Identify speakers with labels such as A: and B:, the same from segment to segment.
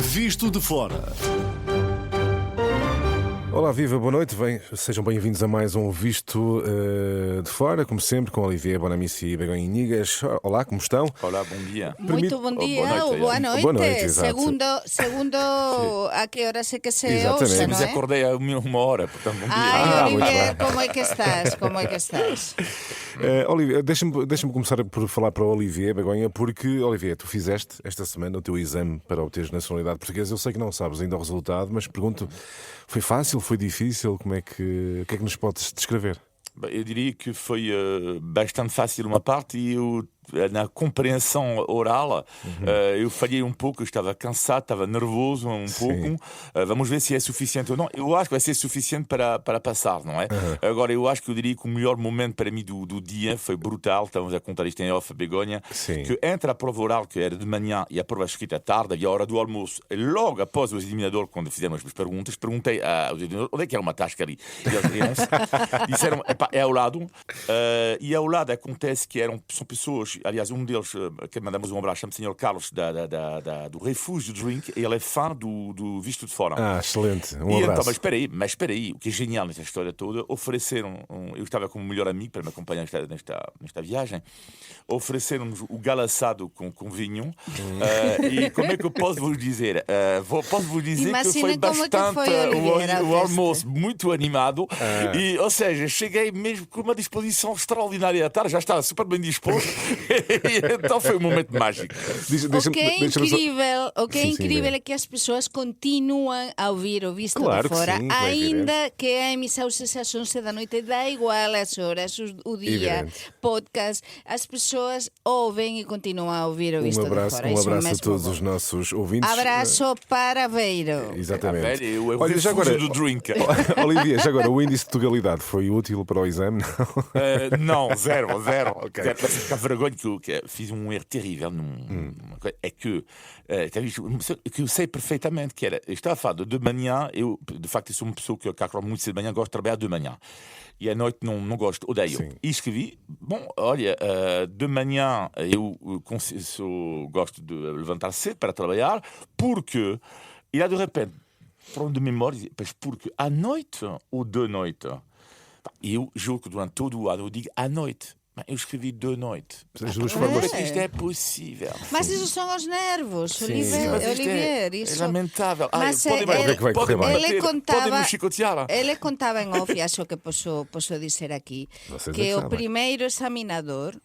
A: Visto de Fora.
B: Olá, viva, boa noite. Sejam bem-vindos a mais um Visto de Fora, como sempre, com Olivier Bonamici e Begonha Inigas. Olá, como estão?
C: Olá, bom dia.
D: Muito bom dia ou boa noite.
B: Boa noite, exato.
D: Segundo a que hora se que se
B: Exatamente.
D: ouça,
C: Mas
D: não é?
C: acordei há uma hora, portanto, bom dia.
D: Ai,
B: muito
D: Olivier,
B: bem.
D: como é que estás? Como é que estás?
B: Olivier, deixa-me começar por falar para o Olivier, Begonha, porque, Olivier, tu fizeste esta semana o teu exame para obteres nacionalidade portuguesa. Eu sei que não sabes ainda o resultado, mas pergunto, foi fácil, foi difícil? O que é que nos podes descrever?
C: Bem, eu diria que foi bastante fácil uma parte e eu, na compreensão oral, eu falhei um pouco, eu estava cansado, estava nervoso pouco. Vamos ver se é suficiente ou não. Eu acho que vai ser suficiente para passar, não é? Agora, eu acho que eu diria que o melhor momento para mim do dia foi brutal. Estamos a contar isto em off, Begonha, que entre a prova oral, que era de manhã, e a prova escrita à tarde, havia a hora do almoço. E logo após o examinador, quando fizemos as perguntas, perguntei ao examinador onde é que era uma tasca ali. E eles disseram, é ao lado. E ao lado acontece que são pessoas. Aliás, um deles, que mandamos um abraço, chama-se Sr. Carlos, do Refúgio Drink, e ele é fã do Visto de Fora.
B: Excelente. Um
C: E
B: abraço.
C: então, mas espera aí, o que é genial nesta história toda, ofereceram, eu estava como melhor amigo para me acompanhar nesta viagem, ofereceram-nos o galaçado com vinho, e como é que eu posso vos dizer? Posso vos dizer
D: Imaginem
C: que foi
D: como é que
C: bastante
D: foi, Oliveira,
C: o almoço muito animado, e, ou seja, cheguei mesmo com uma disposição extraordinária à tarde, já estava super bem disposto. Então foi um momento mágico.
D: O que é incrível
B: sim,
D: é que as pessoas continuam a ouvir o Visto
B: Claro
D: de
B: que
D: Fora,
B: sim, é
D: ainda que a emissão seja às 11 da noite, dá igual as horas, o dia,
B: Evidente.
D: podcast, as pessoas ouvem e continuam a ouvir o Visto de Fora.
B: Um
D: Isso
B: abraço a
D: mesmo
B: todos
D: bom.
B: os nossos ouvintes.
D: Abraço para Aveiro.
B: Exatamente.
C: Olha,
B: já agora,
C: do drink.
B: Olivier, já agora, o índice de legalidade foi útil para o exame?
C: Não, zero.
B: Ok.
C: Zero. Mas fica vergonha que fiz um erro terrível. É que eu sei perfeitamente que era. Eu estava a falar de manhã, eu de facto sou uma pessoa que acorda muito cedo de manhã, gosto de trabalhar de manhã. E à noite não gosto, odeio.
B: Sim.
C: E escrevi, olha, de manhã eu gosto de levantar cedo para trabalhar, porque, e lá de repente, pronto de memória, mas porque à noite ou de noite? Eu juro que durante todo o ano eu digo à noite. Eu escrevi de noite.
B: As duas formas.
C: Mas isto é possível.
D: Mas isso são os nervos,
B: Sim,
D: Olivier.
B: mas
C: isto
D: Olivier,
C: é
D: isso.
C: lamentável.
D: Mas
C: Podem
B: Onde é que vai correr bem?
C: podem me chicotear.
D: Ele contaba en off, e acho que posso dizer aquí,
B: Vocês é
D: que
B: que
D: o
B: sabem.
D: primeiro examinador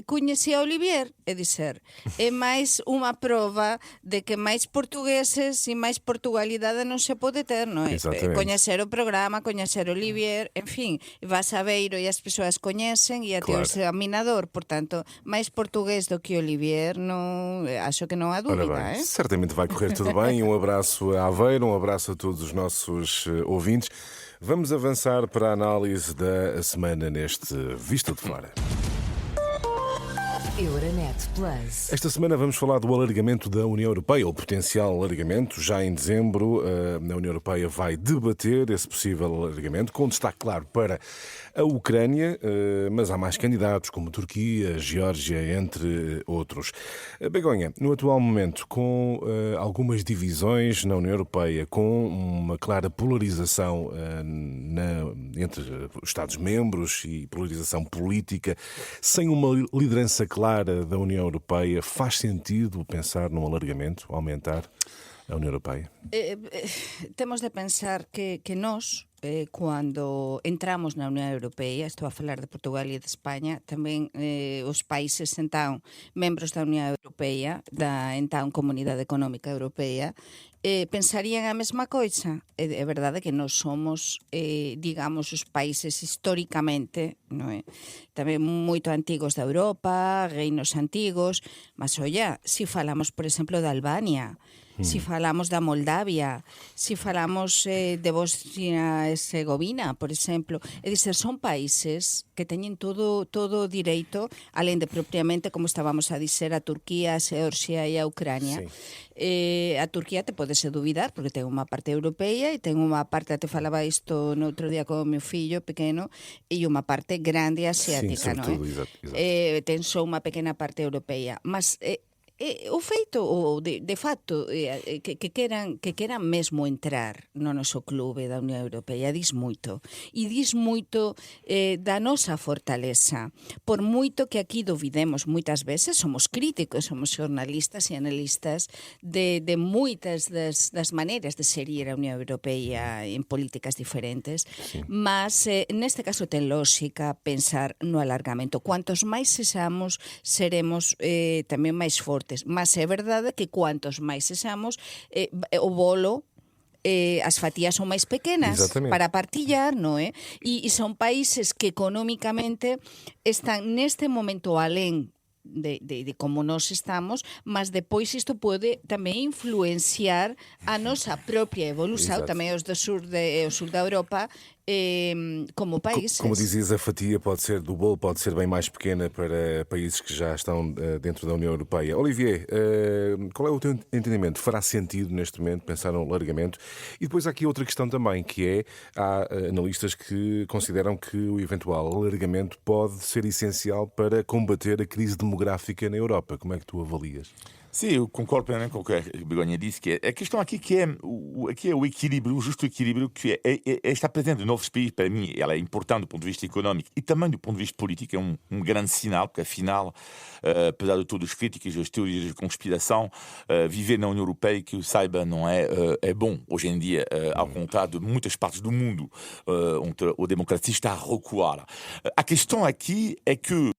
D: coñecía a Olivier, é dizer, é máis unha prova de que máis portugueses e máis Portugalidade non se pode ter, non é?
B: Exatamente.
D: Coñecer o programa, coñecer Olivier, en fin, vas a Beiro e as persoas coñecen e a ti o
B: Claro.
D: examinador, portanto, máis portugués do que Olivier, non, acho que non há
B: Ora
D: dúvida,
B: bem,
D: eh?
B: certamente vai correr tudo bem. Um abraço a Aveiro, um abraço a todos os nossos ouvintes. Vamos avançar para a análise da semana neste Visto de Fora.
E: Euronet Plus.
B: Esta semana vamos falar do alargamento da União Europeia, o potencial alargamento. Já em dezembro, a União Europeia vai debater esse possível alargamento, com destaque, claro, para a Ucrânia, mas há mais candidatos, como Turquia, Geórgia, entre outros. Begonha, no atual momento, com algumas divisões na União Europeia, com uma clara polarização entre os Estados-membros e polarização política, sem uma liderança clara da União Europeia, faz sentido pensar num alargamento, aumentar a União Europeia?
D: Temos de pensar que nós, cando entramos na Unión Europea, estou a falar de Portugal e de España, tamén os países entón membros da Unión Europea, da entón Comunidade Económica Europea, pensarían a mesma coisa. É verdade que nós somos, digamos, os países históricamente, non é? Tamén moito antigos da Europa, reinos antigos, mas, olla, se falamos, por exemplo, da Albania, se falamos da Moldavia, se falamos de Bosnia e Herzegovina, por exemplo, é dizer, son países que teñen todo o direito, alén de propiamente, como estábamos a dizer, a Turquía, a Xeorxia e a Ucrania. A Turquía te podese duvidar, porque ten unha parte europea e ten unha parte, te falaba isto no outro día con o meu fillo pequeno, e unha parte grande asiática, non é?
B: Exato.
D: Ten só unha pequena parte europea, mas o feito, ou de facto, que queran mesmo entrar no noso clube da Unión Europea diz moito. E diz moito da nosa fortaleza. Por moito que aquí duvidemos moitas veces, somos críticos, somos xornalistas e analistas de moitas das maneiras de serir a Unión Europea en políticas diferentes, mas neste caso ten lógica pensar no alargamento. Cuantos máis sexamos, seremos tamén máis fortes. Mas é verdade que cuantos máis sexamos, o bolo, as fatías son máis pequenas.
B: Exatamente.
D: Para partillar, non é? E son países que economicamente están neste momento alén de como nós estamos, mas depois isto pode tamén influenciar a nosa propia evolução,
B: Exato.
D: tamén os do sur da Europa, como países.
B: Como dizias, a fatia do bolo pode ser bem mais pequena para países que já estão dentro da União Europeia. Olivier, qual é o teu entendimento? Fará sentido neste momento pensar no alargamento? E depois há aqui outra questão também, que há analistas que consideram que o eventual alargamento pode ser essencial para combater a crise demográfica na Europa. Como é que tu avalias?
C: Sim, eu concordo plenamente com o que a Begonha disse, que a questão aqui aqui é o equilíbrio, o justo equilíbrio que está presente em novos países. Para mim, ela é importante do ponto de vista económico e também do ponto de vista político, é um grande sinal, porque afinal, apesar de todas as críticas e as teorias de conspiração, viver na União Europeia, que eu saiba, não é bom hoje em dia, ao contrário de muitas partes do mundo onde a democracia está a recuar. A questão aqui é que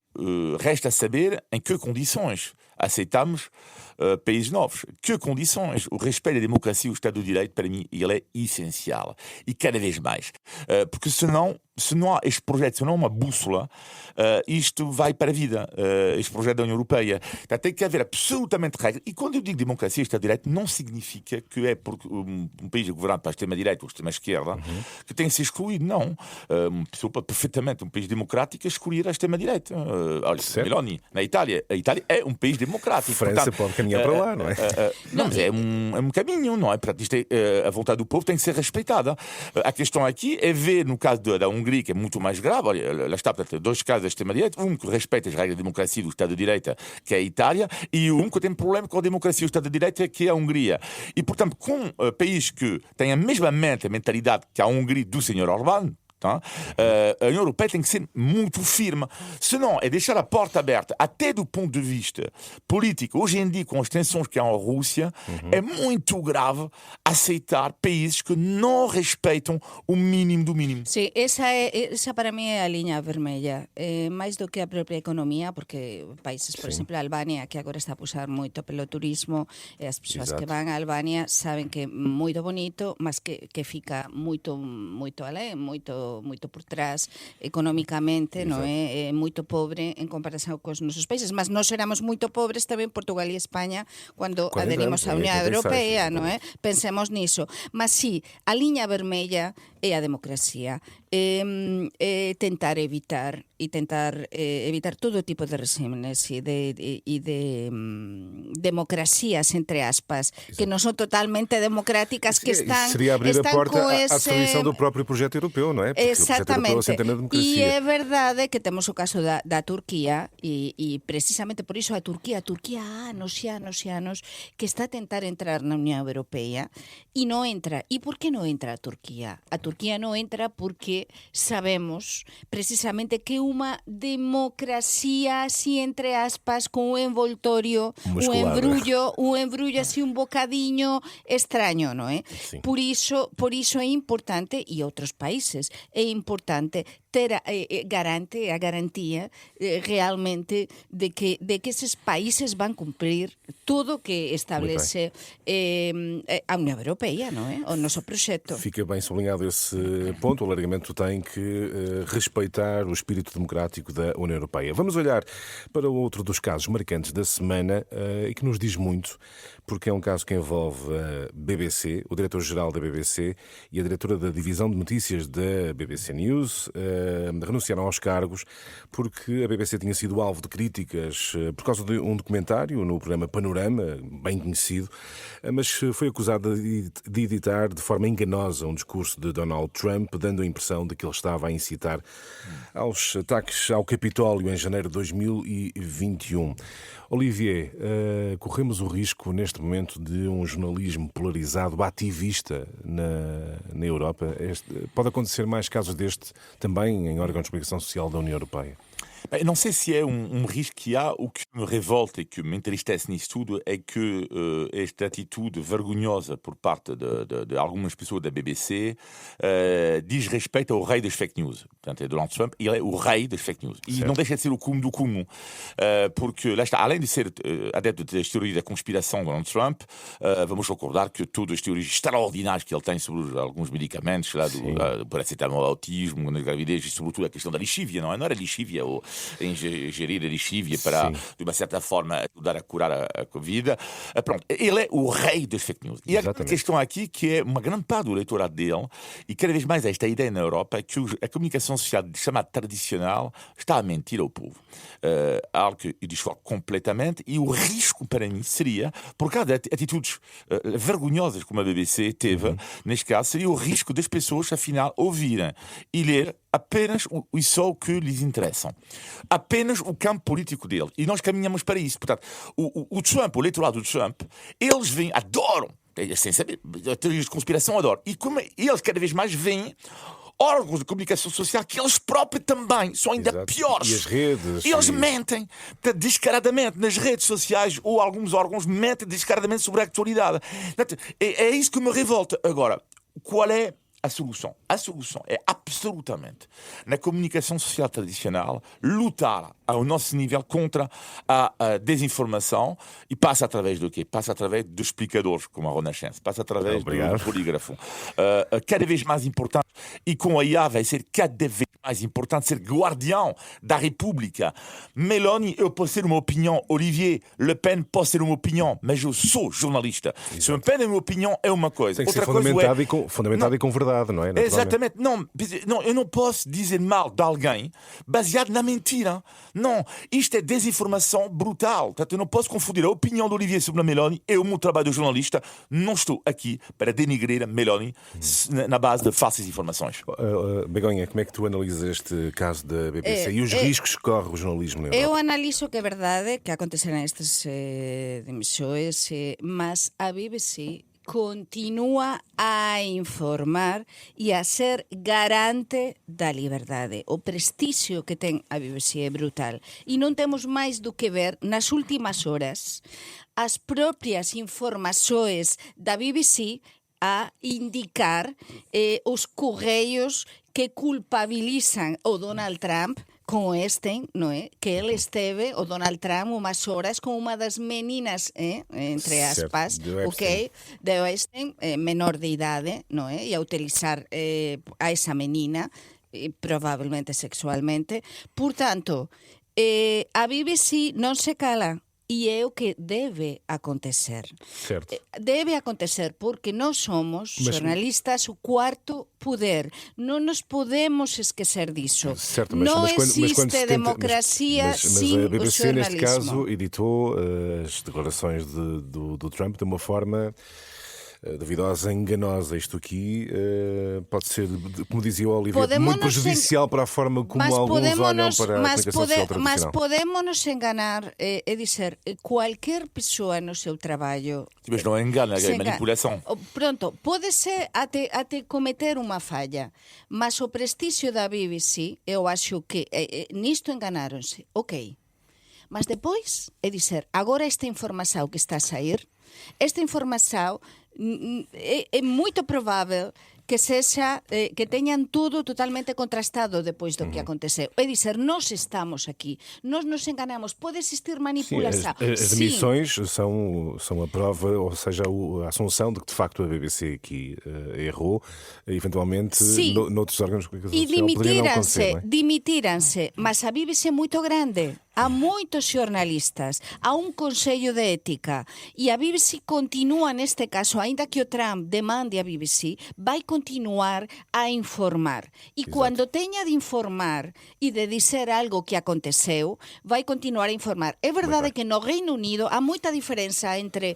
C: resta saber em que condições aceitamos países novos. Que condições? O respeito à democracia e ao Estado de Direito, para mim, ele é essencial. E cada vez mais. Porque senão, se não há este projeto, se não há uma bússola, isto vai para a vida. Este projeto da União Europeia. Então, tem que haver absolutamente regras. E quando eu digo democracia e Estado de Direito, não significa que é porque um país é governado para a extrema-direita ou a extrema-esquerda que tem que ser excluído. Não. Uma pessoa pode perfeitamente, um país democrático, escolher a extrema-direita. Olha, Meloni, na Itália. A Itália é um país democrático.
B: França pode caminhar para lá, não é?
C: Não, mas é um caminho, não é? Portanto, a vontade do povo tem que ser respeitada. A questão aqui é ver, no caso da Hungria, que é muito mais grave, olha, lá está, portanto, dois casos da extrema-direita, um que respeita as regras da democracia e do Estado de Direito, que é a Itália, e um que tem problema com a democracia e o Estado de Direito, que é a Hungria. E, portanto, com países que têm a mesma mentalidade que a Hungria do Sr. Orbán, tá? A União Europeia tem que ser muito firme. Senão, é deixar a porta aberta, até do ponto de vista político. Hoje em dia, com as tensões que há na Rússia, é muito grave aceitar países que não respeitam o mínimo do mínimo.
D: Sí, esa para mí é a liña vermella, máis do que a propia economía, porque países, por exemplo, a Albania, que agora está a pusar moito pelo turismo, e as persoas que van a Albania saben que é moito bonito, mas que fica moito alén, moito por trás economicamente, non é moito pobre en comparación cos nosos países, mas nós éramos moito pobres tamén Portugal e España cando aderimos á Unión Europea, non é? Pensemos niso. Mas sí, a liña vermella é a democracia. Tentar evitar todo tipo de regímenes e de democracias, entre aspas, que non son totalmente democráticas, que están
B: seria abrir a porta à destruição do próprio projeto europeu, não é? Porque
D: exactamente.
B: O projeto europeu assenta na democracia.
D: E é verdade que temos o caso da Turquía e precisamente por iso a Turquía há anos e anos que está a tentar entrar na Unión Europea e non entra. E por que non entra a Turquía? A Turquía non entra porque sabemos precisamente que unha democracia así, entre aspas, con un envoltorio, un embrullo así, un bocadiño extraño, non é? Por iso é importante, e outros países, é importante ter a garantía realmente de que eses países van cumprir tudo o que establece a Unión Europea, non é? O noso proxecto.
B: Fica bem sublinhado esse ponto. O alargamento tem que respeitar o espírito democrático da União Europeia. Vamos olhar para outro dos casos marcantes da semana e que nos diz muito, porque é um caso que envolve a BBC, o diretor-geral da BBC e a diretora da divisão de notícias da BBC News, renunciaram aos cargos porque a BBC tinha sido alvo de críticas por causa de um documentário no programa Panorama, bem conhecido, mas foi acusada de editar de forma enganosa um discurso de Donald Trump, dando a impressão de que ele estava a incitar aos ataques ao Capitólio em janeiro de 2021. Olivier, corremos o risco neste momento de um jornalismo polarizado, ativista na Europa. Pode acontecer mais casos deste também em órgãos de comunicação social da União Europeia?
C: Bem, não sei se é um risco que há. O que me revolta e que me entristece nisso tudo é que esta atitude vergonhosa por parte de algumas pessoas da BBC diz respeito ao rei das fake news. Portanto, é Donald Trump, ele é o rei das fake news. E não deixa de ser o cúmulo do cúmulo. Porque, lá está, além de ser adepto das teorias da conspiração de Donald Trump, vamos recordar que todas as teorias extraordinárias que ele tem sobre alguns medicamentos, lá do paracetamol, autismo, na gravidez, e sobretudo a questão da lixívia, não era lixívia, ou ingerir a lixívia para, de uma certa forma, ajudar a curar a Covid. Pronto, ele é o rei das fake news. E a questão aqui, que é uma grande parte do eleitorado dele, e cada vez mais esta ideia na Europa, é que a comunicação social chamada tradicional está a mentir ao povo. Algo que eu discordo completamente, e o risco para mim seria, por causa de atitudes vergonhosas como a BBC teve, neste caso, seria o risco das pessoas, afinal, ouvirem e ler apenas e só o que lhes interessam. Apenas o campo político dele. E nós caminhamos para isso. Portanto, o Trump, o eleitorado do Trump, eles adoram, sem saber, teorias de conspiração adoram. E como eles cada vez mais veem órgãos de comunicação social que eles próprios também são ainda piores.
B: E as redes.
C: Eles mentem descaradamente nas redes sociais, ou alguns órgãos mentem descaradamente sobre a atualidade. É isso que me revolta. Agora, qual é a solução? A solução é absolutamente, na comunicação social tradicional, lutar ao nosso nível contra a desinformação, e passa através do quê? Passa através dos explicadores, como a Renascença, passa através do polígrafo. Cada vez mais importante, e com a IA vai ser cada vez mais importante ser guardião da República. Meloni, eu posso ter uma opinião, Olivier, Le Pen pode ter uma opinião, mas eu sou jornalista. Exato. Se Le Pen é uma opinião, é uma coisa.
B: Tem que ser fundamentado e com verdade, não é?
C: Exatamente. Não, eu não posso dizer mal de alguém baseado na mentira. Não, isto é desinformação brutal. Portanto, eu não posso confundir a opinião de Olivier sobre a Meloni e o meu trabalho de jornalista. Não estou aqui para denigrir a Meloni na base de falsas informações.
B: Begonha, como é que tu analisas este caso da BBC e os riscos que corre o jornalismo na Europa?
D: Eu analiso que é verdade que acontecerán estas demissões, mas a BBC continúa a informar e a ser garante da liberdade. O prestixio que ten a BBC é brutal. E non temos máis do que ver nas últimas horas as propias informações da BBC a indicar os correios que culpabilizan o Donald Trump con non é? Que ele esteve, o Donald Trump, umas horas con unha das meninas, entre aspas, de Weinstein, menor de idade, non é? E a utilizar a esa menina, probablemente sexualmente. Por tanto, a BBC non se cala. E é o que debe acontecer.
B: Certo.
D: Debe acontecer porque nós somos jornalistas o quarto poder. Non nos podemos esquecer disso.
B: Certo,
D: não existe democracia sem
B: a BBC,
D: o jornalismo.
B: neste caso, editou as declarações do Trump de uma forma duvidosa, enganosa. Isto aqui pode ser, como dizia o Olivier, muito prejudicial para a forma como alguns olham para a comunicação social tradicional.
D: Mas podemos-nos enganar e dizer, qualquer pessoa no seu trabalho...
C: Mas não engana, é manipulação.
D: Pronto, pode ser até cometer uma falha, mas o prestígio da BBC, eu acho que nisto enganaram-se, ok. Mas depois é dizer, agora esta informação que está a sair, esta informação é muito provável que sexa que teñan tudo totalmente contrastado depois do que aconteceu. É dizer, nós estamos aqui, nós nos enganamos, pode existir manipulação.
B: Sim, as demissões são a prova, ou seja, a assunção de que de facto a BBC aqui errou, eventualmente noutros órgãos de comunicação social poderia não acontecer.
D: Dimitiram-se, mas a BBC é muito grande. há moitos xornalistas, há un Consello de Ética e a BBC continúa neste caso, aínda que o Trump demande a BBC, vai continuar a informar. E cando teña de informar e de dizer algo que aconteceu, vai continuar a informar. É verdade que no Reino Unido há moita diferenza entre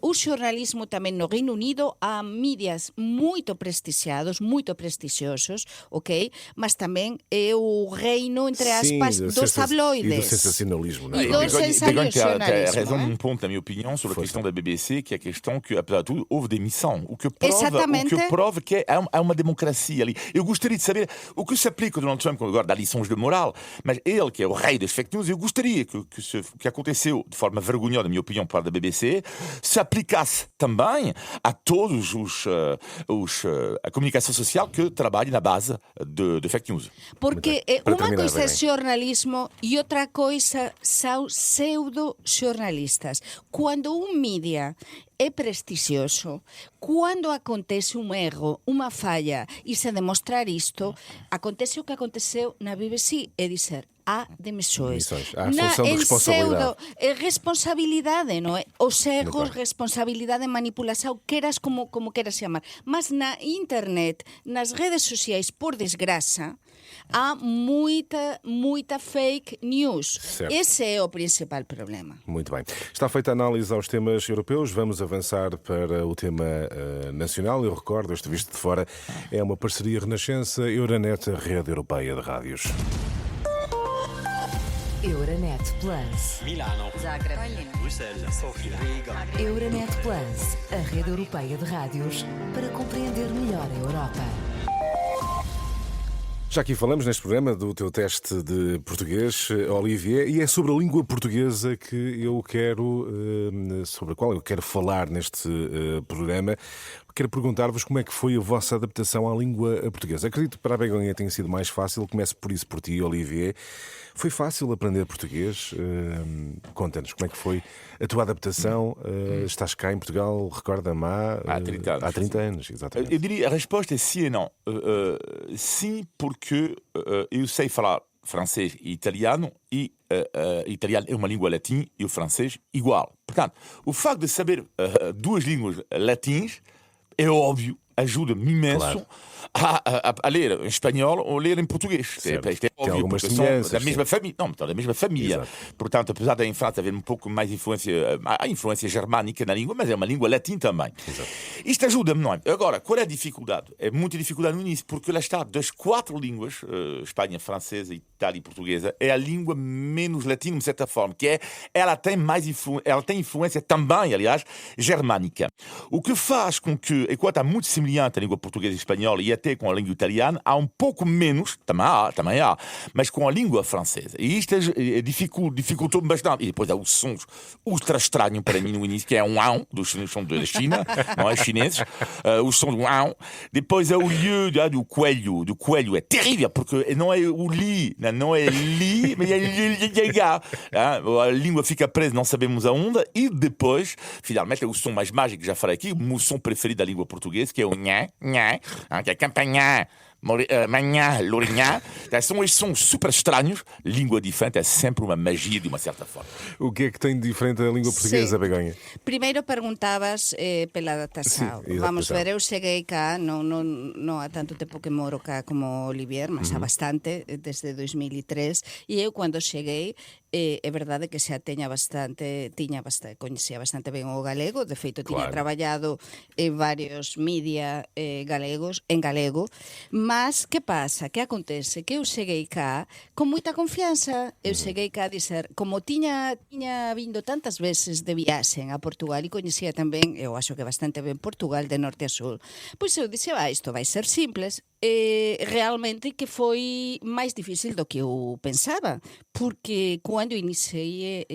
D: o xornalismo tamén no Reino Unido, há mídias moito prestixiados, moito prestixiosos, ok? Mas tamén é o reino, entre aspas, dos tabloides.
B: E do sensacionalismo, não é?
D: E do sensacionalismo.
C: Tem razão num ponto, na minha opinião, sobre a questão da BBC, que é a questão que, apesar de tudo, houve demissão. O que prova que há uma democracia ali. Eu gostaria de saber o que se aplica ao Donald Trump, agora dá lições de moral, mas ele, que é o rei das fake news, eu gostaria que o que aconteceu de forma vergonhosa, na minha opinião, para a BBC, se aplicasse também a todos a comunicação social que trabalha na base de fake news.
D: Porque uma coisa é jornalismo e outra coisa são pseudo-jornalistas. Quando um mídia é prestigioso, quando acontece um erro, uma falha, e se demonstrar isto, acontece o que aconteceu na BBC, é dizer, há demissões.
B: Há função de responsabilidade.
D: Responsabilidade, não é? Os erros, responsabilidade, manipulação, queiras como queiras chamar. Mas na internet, nas redes sociais, por desgraça, há muita fake news.
B: Certo.
D: Esse é o principal problema.
B: Muito bem. Está feita a análise aos temas europeus. Vamos avançar para o tema nacional. Eu recordo, este Visto de Fora é uma parceria Renascença-Euronet, a rede europeia de rádios.
A: Euronet Plus.
E: Milano.
A: Zagreb.
E: Bruxelas. Sofia. Riga.
A: Euronet Plus, a rede europeia de rádios para compreender melhor a Europa.
B: Já aqui falamos neste programa do teu teste de português, Olivier, e é sobre a língua portuguesa sobre a qual eu quero falar neste programa. Quero perguntar-vos como é que foi a vossa adaptação à língua portuguesa. Acredito que para a Begonha tenha sido mais fácil. Começo por isso por ti, Olivier. Foi fácil aprender português? Conta-nos como é que foi a tua adaptação. Estás cá em Portugal, recorda-me,
C: há 30 anos.
B: Há 30 anos, exatamente.
C: Eu diria, a resposta é sim e não. Sim, porque eu sei falar francês e italiano, e italiano é uma língua latina e o francês igual. Portanto, o facto de saber duas línguas latinas é óbvio, ajuda-me imenso a ler em espanhol ou ler em português. É óbvio, porque são da mesma família. Não, da mesma família.
B: Exato.
C: Portanto, apesar da em França haver um pouco mais influência, há influência germânica na língua, mas é uma língua latina também.
B: Exato.
C: Isto ajuda-me, não é? Agora, qual é a dificuldade? É muita dificuldade no início, porque lá está, das 4 línguas, Espanha, francesa, Itália e portuguesa, é a língua menos latina, de certa forma, que ela tem ela tem influência também, aliás, germânica. O que faz com que, enquanto há muito semelhante à língua portuguesa e espanhola e até com a língua italiana, há um pouco menos, também há, mas com a língua francesa. E isto dificultou-me bastante. E depois há os sons ultra estranhos para mim no início, que é um ão, dos sons da China, não é? Chineses, os sons do ão. Depois há o lieu do coelho é terrível, porque não é o li, não é li, mas é li. A língua fica presa, não sabemos aonde. E depois, finalmente, é o som mais mágico que já falei aqui, o meu som preferido da língua portuguesa, que é o nhá, que é campanhá, manhã, lourinhã. São estes sons super estranhos. Língua diferente é sempre uma magia de uma certa forma.
B: O que é que tem de diferente a língua portuguesa, Begonha?
D: Primeiro perguntavas pela adaptação. Vamos ver, eu cheguei cá, não há tanto tempo que moro cá como Olivier, mas há bastante, desde 2003, e eu quando cheguei, é verdade que xa coñecía bastante ben o galego, de feito tiña traballado en varios media galegos, en galego, mas que pasa? Que acontece? Que eu cheguei cá con moita confianza, eu cheguei cá a dizer, como tiña vindo tantas veces de viaxen a Portugal e coñecía tamén, eu acho que bastante ben Portugal de norte a sur, pois eu dixo, isto vai ser simples, realmente que foi máis difícil do que eu pensaba, porque cando iniciei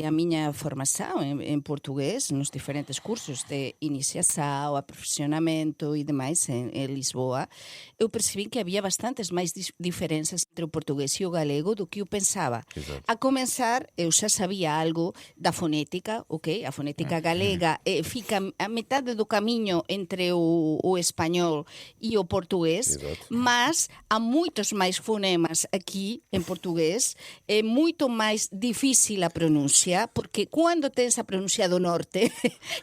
D: a miña formación en portugués, nos diferentes cursos de iniciação, aperfeiçoamento e demais en Lisboa, eu percebi que había bastantes máis diferenzas entre o portugués e o galego do que eu pensaba.
B: Exato.
D: A comenzar, eu xa sabía algo da fonética, ok? A fonética galega fica a metade do camiño entre o español e o portugués,
B: Exato.
D: mas há moitos máis fonemas aquí en portugués, moito máis máis difícil a pronuncia, porque cando tens a pronuncia do norte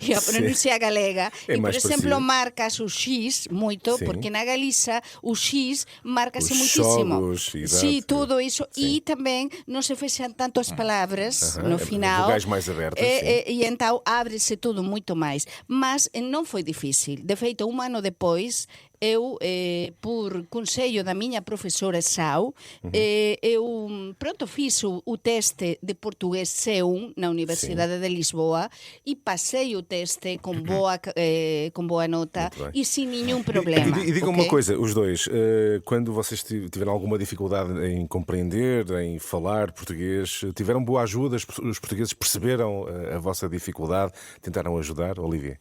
D: e a pronuncia galega,
B: É
D: e por
B: máis
D: exemplo
B: parecido.
D: marcas o X moito,
B: Sim.
D: porque na Galiza o X marcase
B: Os
D: muitísimo.
B: xogos, exato.
D: Sí, tudo iso.
B: Sim.
D: E tamén non se fexan tanto as palavras
B: Aham,
D: no final.
B: vogais máis abertas,
D: E então ábrese tudo moito máis. Mas non foi difícil. De feito, un ano depois, eu, por consello da miña profesora Sau, pronto fiz o teste de portugués C1 na Universidade de Lisboa e pasei o teste com boa nota
B: Muito bem.
D: e sem nenhum problema.
B: E digam
D: ok?
B: uma coisa, os dois, quando vocês tiveram alguma dificuldade em compreender, em falar português, tiveram boa ajuda? Os portugueses perceberam a vossa dificuldade, tentaram ajudar, Olivier?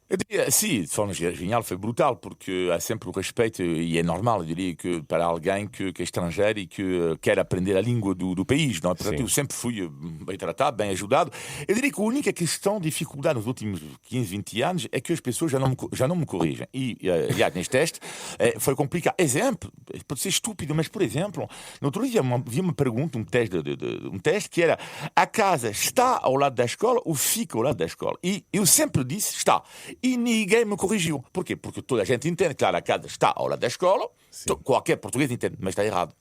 C: Eu diria, sim, de forma geral foi brutal, porque há sempre o respeito, e é normal, eu diria, que para alguém que é estrangeiro e que quer aprender a língua do país, não é? Portanto, eu sempre fui bem tratado, bem ajudado. Eu diria que a única questão, dificuldade nos últimos 15, 20 anos é que as pessoas já não me corrigem. E, aliás, neste teste foi complicado. Exemplo, pode ser estúpido, mas, por exemplo, no outro dia havia uma pergunta, um teste que era: a casa está ao lado da escola ou fica ao lado da escola? E eu sempre disse está. E ninguém me corrigiu. Porquê? Porque toda a gente entende, claro, a casa está ao lado da escola, qualquer português entende, mas está errado.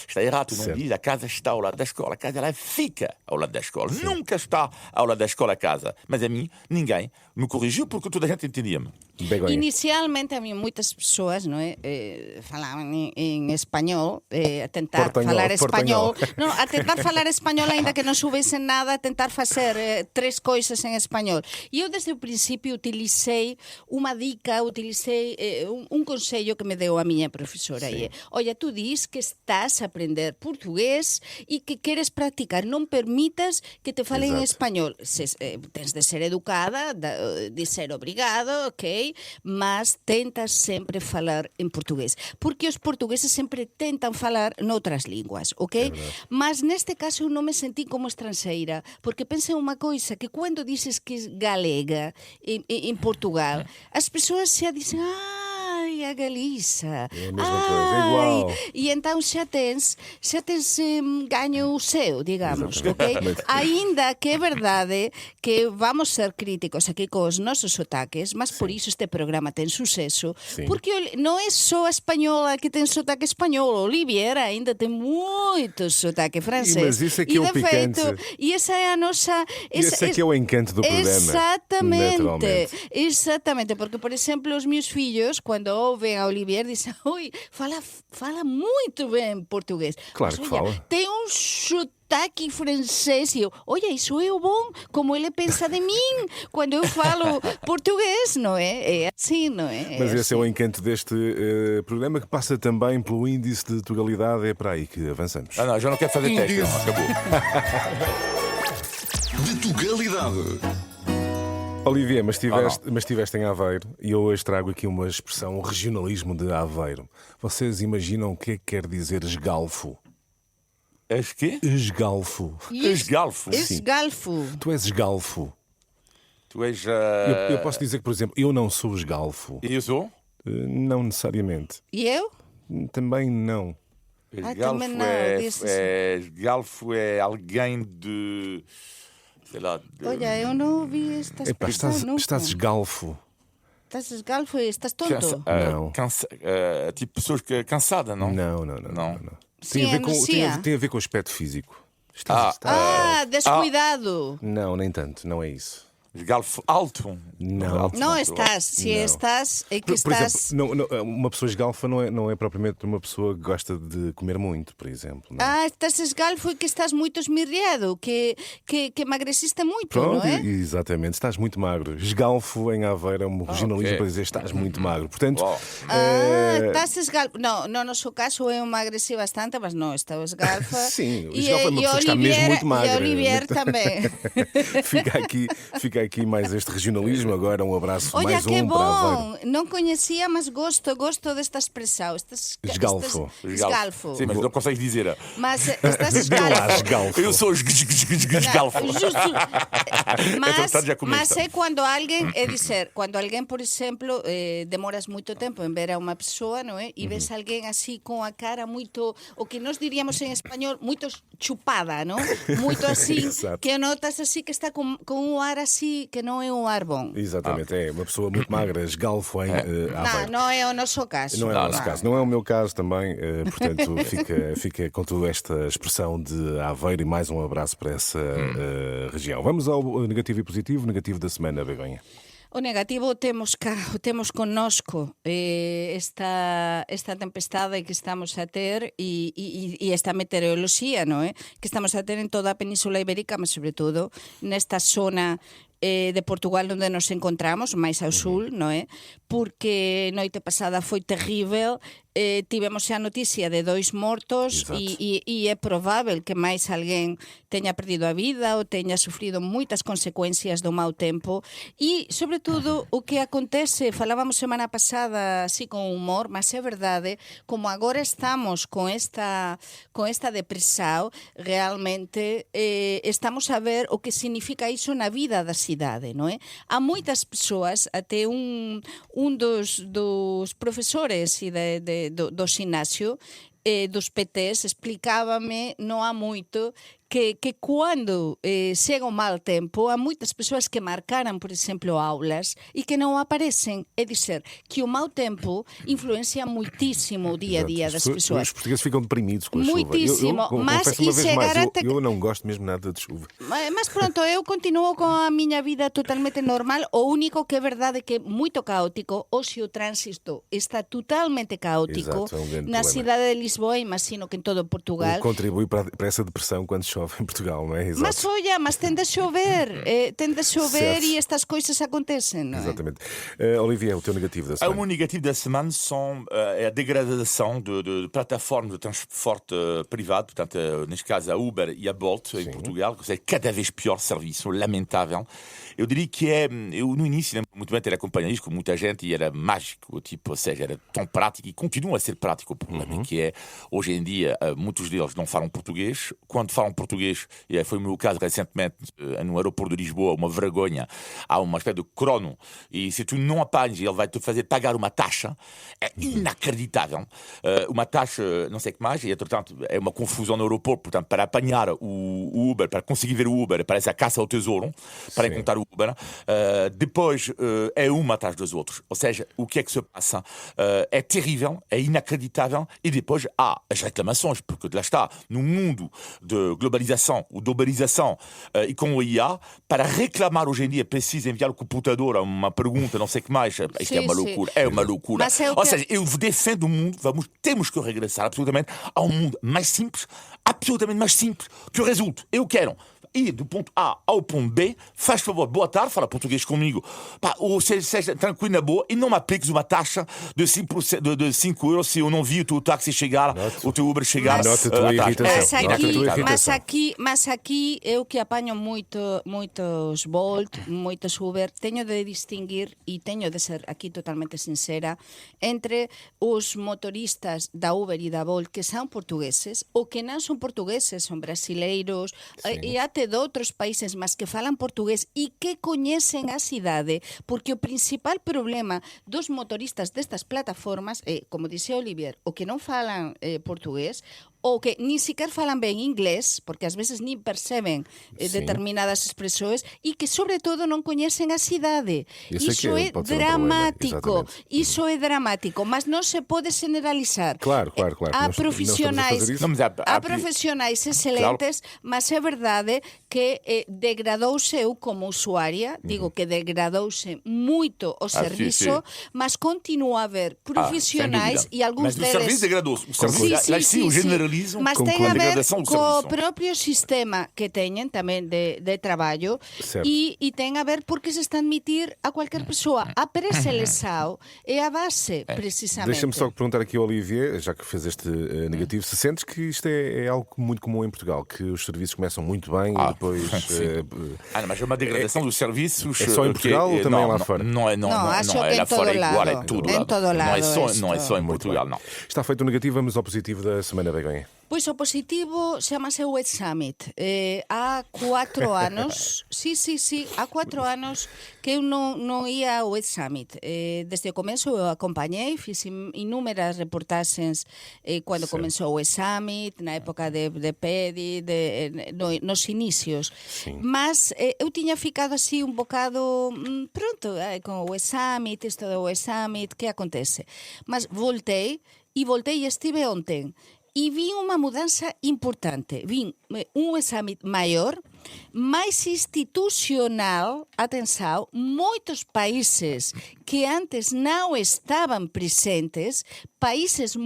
C: Está errado, tu não diz a casa está ao lado da escola, a casa ela fica ao lado da escola. Sim. Nunca está ao lado da escola a casa. Mas a mim, ninguém me corrigiu porque toda a gente entendia-me.
D: Inicialmente havia muitas pessoas, não é, falavam em espanhol, a tentar falar espanhol. Não, a tentar falar espanhol ainda que não soubessem nada, a tentar fazer três coisas em espanhol. E eu desde o princípio utilicei uma dica, utilicei um conselho que me deu a minha professora. E é, olha, tu diz que estás a aprender português e que queres praticar, não permitas que te falem em espanhol. Tens de ser educada, de ser obrigado, ok? Mas tentas sempre falar em português, porque os portugueses sempre tentam falar noutras línguas, ok? Mas neste caso eu não me senti como estrangeira, porque pensei uma coisa, que quando dizes que és galega em Portugal, as pessoas já dizem, ai, a Galiza.
B: É a mesma coisa, é igual.
D: E então já tens ganho o seu, digamos, ok? Ainda que é verdade que vamos ser críticos aqui com os nossos sotaques, mas por isso este programa tem sucesso, porque não é só a espanhola que tem sotaque espanhol, Olivier ainda tem muito sotaque francês.
B: Mas isso é que é o picante.
D: E essa é a nossa...
B: Esse é que é o encanto do programa.
D: Exatamente, porque, por exemplo, os meus filhos, quando ouvem a Olivier, dizem, oi, fala muito bem português.
B: Claro
D: mas,
B: que
D: olha,
B: fala.
D: tem um sotaque francês. E eu, olha, isso é o bom, como ele pensa de mim quando eu falo português, não é? É assim, não é?
B: Mas esse
D: assim.
B: é o encanto deste programa, que passa também pelo índice de Tugalidade. É para aí que avançamos.
C: Não, já não quero fazer teste, não, acabou.
F: De Tugalidade.
B: Olivier, mas estiveste em Aveiro e eu hoje trago aqui uma expressão, o regionalismo de Aveiro. Vocês imaginam o que é que quer dizer esgalfo?
C: És quê?
B: Esgalfo.
C: Esgalfo?
D: Esgalfo.
B: Tu és esgalfo.
C: Tu és...
B: Eu posso dizer que, por exemplo, eu não sou esgalfo.
C: E eu sou?
B: Não necessariamente.
D: E eu?
B: Também não.
D: Também não,
C: Esgalfo é alguém de... Sei lá...
D: Olha, eu não ouvi esta
B: Epá,
D: expressão
B: estás esgalfo.
D: Estás esgalfo e estás tonto?
B: Não.
C: Tipo pessoas cansadas, não?
B: Não.
D: Sim,
B: Tem a ver com o aspecto físico.
D: Descuidado.
B: Não, nem tanto, não é isso.
C: Esgalfo alto?
B: Não.
D: Não estás. Se estás, é que
B: Por
D: estás...
B: exemplo, uma pessoa esgalfa não é propriamente uma pessoa que gosta de comer muito, por exemplo. Não.
D: Estás esgalfo e que estás muito esmirriado, que emagreciste muito,
B: Pronto,
D: não é?
B: Exatamente, estás muito magro. Esgalfo em Aveiro é um regionalismo para dizer estás muito magro. Portanto,
D: estás esgalfo. Não, no nosso caso eu emagreci bastante, mas não, estou esgalfa.
B: Sim, o esgalfo é uma pessoa que está mesmo muito magra.
D: E Olivier também.
B: Fica aqui aqui mais este regionalismo. Agora um abraço
D: Olha,
B: mais
D: que
B: um para Aveiro.
D: bom! Não conhecia, mas gosto desta expressão.
B: Esgalfo.
D: Esgalfo.
C: Sim, mas não consegues dizer.
D: Mas estas
B: Esgalfo.
C: Eu sou esgalfo.
D: Mas é quando alguém, é dizer, quando alguém, por exemplo, demoras muito tempo em ver a uma pessoa, não é? E ves alguém assim com a cara muito, o que nós diríamos em espanhol, muito chupada, não? Muito assim,
B: Exato.
D: que notas assim que está com um ar assim, que não é um ar bom.
B: Exatamente, é uma pessoa muito magra, esgalfo em Aveiro.
D: Não é o nosso caso.
B: Não é o nosso caso, não é o meu caso também, portanto fica com toda esta expressão de Aveiro e mais um abraço para essa região. Vamos ao negativo e positivo. Negativo da semana, Begonha.
D: O negativo temos connosco esta tempestade que estamos a ter e esta meteoroloxía, non é? Que estamos a ter en toda a Península Ibérica, mas sobre todo nesta zona de Portugal onde nos encontramos, máis ao sul, non é? Porque noite pasada foi terrível, tivemos a noticia de 2 mortos e é provável que máis alguén teña perdido a vida ou teña sufrido moitas consecuencias do mau tempo e, sobre todo, o que acontece, falábamos semana pasada así con humor, mas é verdade, como agora estamos con esta depresión, realmente estamos a ver o que significa iso na vida da cidade, non é? Há moitas persoas, até un dos profesores e do ginásio, dos PTs, explicábame non há moito que quando chega o mal tempo, há moitas persoas que marcaram, por exemplo, aulas e que não aparecem. É dizer, que o mau tempo influencia muitíssimo o dia a dia das pessoas.
B: Os portugueses ficam deprimidos com a
D: muitíssimo,
B: chuva.
D: mas
B: Confesso uma vez mais,
D: até
B: eu não gosto mesmo nada de chuva.
D: Mas pronto, eu continuo com a minha vida totalmente normal. O único que é verdade é que é muito caótico. Hoxe o tránsito está totalmente caótico.
B: Exato, é um grande
D: na
B: problema.
D: cidade de Lisboa, imagino que em todo Portugal.
B: Contribui para essa depressão quando chove em Portugal, não é? Exato.
D: Mas olha, tende a chover,
B: Certo.
D: e estas coisas acontecem, não é?
B: Exatamente. Olivier, o teu negativo da
C: O
B: semana.
C: meu negativo da semana é a degradação de plataformas de transporte privado, portanto, neste caso a Uber e a Bolt em Portugal, que é cada vez pior serviço, lamentável. Eu diria que eu no início lembro muito bem ter acompanhado isto com muita gente e era mágico, tipo, ou seja, era tão prático e continua a ser prático. O problema é que hoje em dia, muitos deles não falam português. Quando falam português, e foi o meu caso recentemente no aeroporto de Lisboa, uma vergonha, há uma espécie de crono e se tu não apanhas, ele vai te fazer pagar uma taxa. É inacreditável. Uma taxa, não sei o que mais, e portanto é uma confusão no aeroporto. Portanto, para apanhar o Uber, para conseguir ver o Uber, parece a caça ao tesouro, para encontrar o Uber. Depois é uma atrás dos outros. Ou seja, o que é que se passa? É terrível, é inacreditável e depois há as reclamações, porque lá está, no mundo de globalização ou de uberização e com o IA, para reclamar hoje em dia precisa enviar o computador a uma pergunta, não sei o que mais. Isto é uma loucura, é uma loucura. Ou seja, eu defendo o mundo, temos que regressar absolutamente a um mundo mais simples, absolutamente mais simples, que resulte. Eu quero ir do ponto A ao ponto B, faz favor, boa tarde, fala português comigo, ou seja tranquilo na boa, e não me apliques uma taxa de 5 euros se eu não vi o teu táxi chegar, o teu Uber chegar.
B: Nota a tua irritação.
D: Mas aqui eu que apanho muitos Bolt, muitos Uber, tenho de distinguir e tenho de ser aqui totalmente sincera entre os motoristas da Uber e da Bolt que são portugueses ou que não são portugueses, são brasileiros e até de outros países, mas que falam português e que coñecen a cidade, porque o principal problema dos motoristas destas plataformas é, como dice Olivier, o que non falan portugués, ou que nin sequer falan ben inglés, porque ás veces nin perceben determinadas expresións, e que, sobre todo, non coñecen a cidade. Iso é dramático. Iso é dramático, mas non se pode generalizar.
B: Claro.
D: Há profesionais excelentes, mas é verdade que degradouse eu como usuaria, digo que degradouse moito o servizo, mas continua a haver profissionais e algúns
C: deles... Mas o serviço degradou-se. O generalizam
D: Mas
C: com
D: tem
C: a
D: a ver
C: degradação do
D: com o
C: serviço.
D: próprio sistema que teñen tamén de traballo
B: Certo.
D: e ten a ver porque se está a admitir a cualquier persoa. A preseleção é a base, precisamente.
B: Deixa-me só perguntar aqui ao Olivier, já que fez este negativo, se sentes que isto é algo muito comum em Portugal, que os serviços começam muito bem e depois...
C: Não, mas é uma degradação dos serviços.
B: É só em Portugal ou também lá fora?
C: Não,
D: acho que
C: é lá
D: em todo
C: fora é igual,
D: lado.
C: é tudo.
D: Em todo lado
C: Não é só em
B: Muito
C: Portugal,
B: bem.
C: não.
B: Está feito o negativo, vamos ao positivo da semana, Begonha.
D: Pois o positivo chamase Web Summit. Há 4 anos, há 4 anos que eu non ia ao Web Summit. Desde o começo eu acompañei, fiz inúmeras reportaxes cando comenzou o Web Summit, na época de PEDI, nos inicios. Mas eu tiña ficado así un bocado pronto, con o Web Summit, isto do Web Summit, que acontece? Mas voltei e estive ontem. E vi unha mudanza importante. Vi un exame maior, máis institucional, atenção, moitos países que antes non estaban presentes, países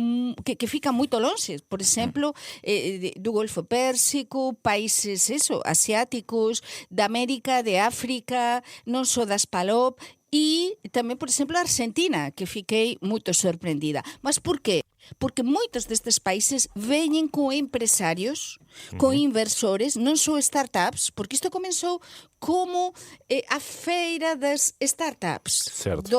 D: que fican moito longe, por exemplo, do Golfo Pérsico, países asiáticos, da América, de África, non só das PALOP, e tamén, por exemplo, a Argentina, que fiquei moito sorprendida. Mas por qué? Porque moitos destes países veñen con empresarios, con inversores, non só startups, porque isto comenzou como a feira das startups,
B: Certo.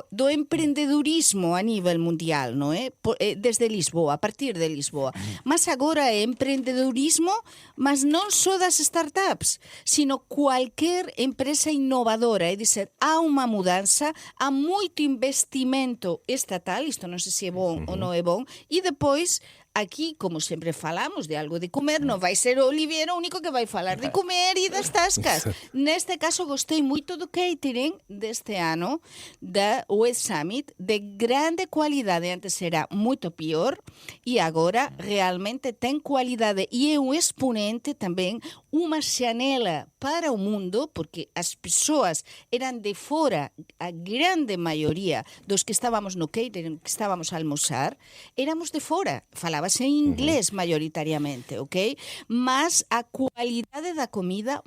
D: do empreendedorismo a nível mundial, non é? Desde Lisboa, a partir de Lisboa. Mas agora é empreendedorismo, mas non só das startups, sino cualquier empresa innovadora. É dizer, há unha mudanza, há moito investimento estatal, isto non sei se é bom ou non é bom, e depois aquí, como sempre falamos de algo de comer, non vai ser o Olivier o único que vai falar de comer e das tascas. Neste caso, gostei moito do catering deste ano, da Web Summit, de grande cualidade. Antes era moito pior e agora realmente ten cualidade e é un exponente tamén, unha xanela para o mundo, porque as persoas eran de fora, a grande maioría dos que estábamos no catering, que estábamos a almorzar, éramos de fora, falábase en inglés maioritariamente, ok? Mas a cualidade da comida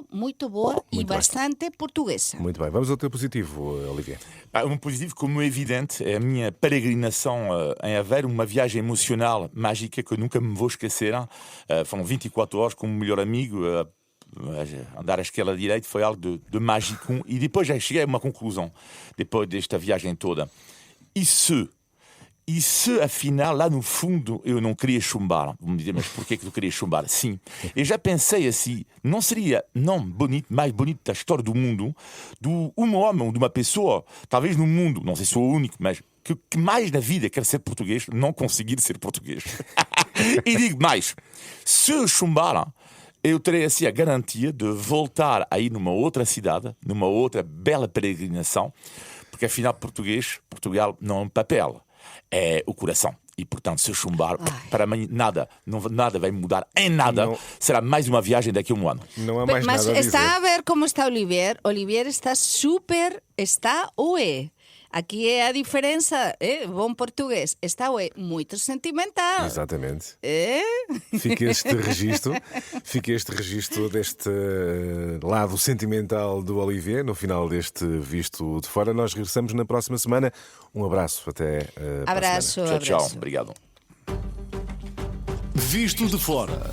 D: moito boa e bastante portuguesa.
B: Muito bem, vamos ao teu positivo, Olivier.
C: Um positivo, como é evidente, é a minha peregrinação em Aveiro, uma viagem emocional, mágica, que eu nunca me vou esquecer. Foram 24 horas com o melhor amigo, andar à esquerda direita, foi algo de mágico. E depois já cheguei a uma conclusão, depois desta viagem toda. E se afinal, lá no fundo, eu não queria chumbar? Vão me dizer, mas porquê que tu querias chumbar? Sim, eu já pensei assim, não seria mais bonito da história do mundo, de um homem ou de uma pessoa, talvez no mundo, não sei se sou o único, mas que mais na vida quer ser português, não conseguir ser português. E digo mais, se eu chumbar, eu terei assim a garantia de voltar aí numa outra cidade, numa outra bela peregrinação, porque afinal Portugal não é um papel, é o coração. E, portanto, se eu chumbar, para mim, nada vai mudar em nada. Não. Será mais uma viagem daqui a um ano.
B: Não há mais
D: Mas
B: nada a dizer.
D: está a ver como está Olivier. Olivier está super, está ou é. Aqui é a diferença, bom português. Está ou é muito sentimental.
B: Exatamente.
D: É?
B: Fica este registro deste lado sentimental do Olivier no final deste Visto de Fora. Nós regressamos na próxima semana. Um abraço, até
D: abraço,
C: tchau, obrigado.
F: Visto de Fora.